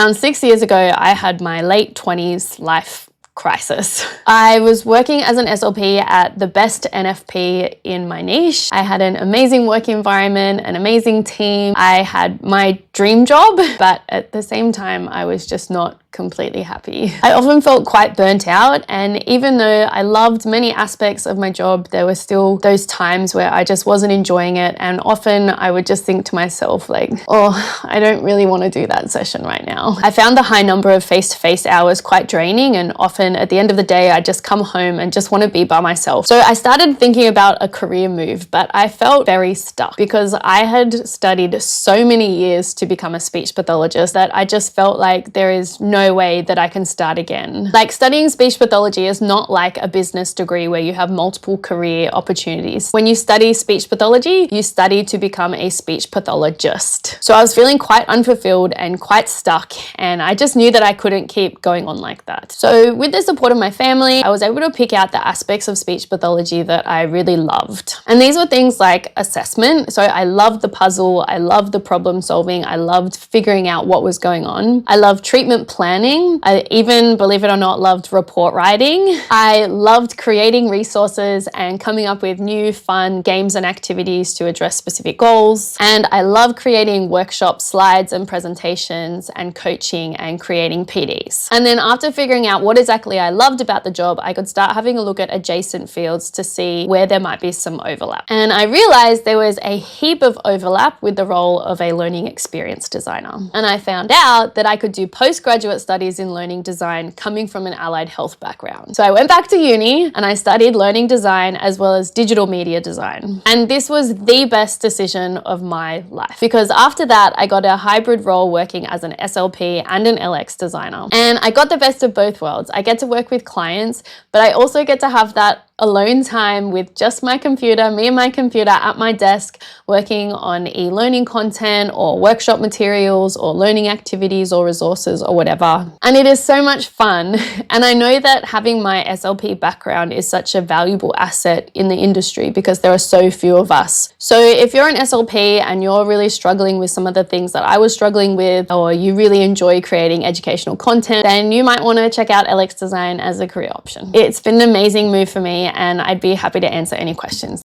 Around 6 years ago, I had my late 20s life crisis. I was working as an SLP at the best NFP in my niche. I had an amazing work environment, an amazing team. I had my dream job, but at the same time, I was just not completely happy. I often felt quite burnt out, and even though I loved many aspects of my job, there were still those times where I just wasn't enjoying it, and often I would just think to myself like, oh, I don't really want to do that session right now. I found the high number of face-to-face hours quite draining, and often at the end of the day, I just come home and just want to be by myself. So I started thinking about a career move, but I felt very stuck because I had studied so many years to become a speech pathologist that I just felt like there is no way that I can start again. Like, studying speech pathology is not like a business degree where you have multiple career opportunities. When you study speech pathology, you study to become a speech pathologist. So I was feeling quite unfulfilled and quite stuck, and I just knew that I couldn't keep going on like that. So with the support of my family, I was able to pick out the aspects of speech pathology that I really loved. And these were things like assessment. So I loved the puzzle, I loved the problem solving, I loved figuring out what was going on. I loved treatment planning. I even, believe it or not, loved report writing. I loved creating resources and coming up with new fun games and activities to address specific goals. And I love creating workshop slides and presentations and coaching and creating PDs. And then after figuring out what exactly I loved about the job, I could start having a look at adjacent fields to see where there might be some overlap. And I realized there was a heap of overlap with the role of a learning experience designer. And I found out that I could do postgraduate studies in learning design coming from an allied health background. So I went back to uni and I studied learning design as well as digital media design. And this was the best decision of my life, because after that, I got a hybrid role working as an SLP and an LX designer. And I got the best of both worlds. I get to work with clients, but I also get to have that alone time with just my computer, me and my computer at my desk, working on e-learning content or workshop materials or learning activities or resources or whatever. And it is so much fun. And I know that having my SLP background is such a valuable asset in the industry because there are so few of us. So if you're an SLP and you're really struggling with some of the things that I was struggling with, or you really enjoy creating educational content, then you might want to check out LX Design as a career option. It's been an amazing move for me, and I'd be happy to answer any questions.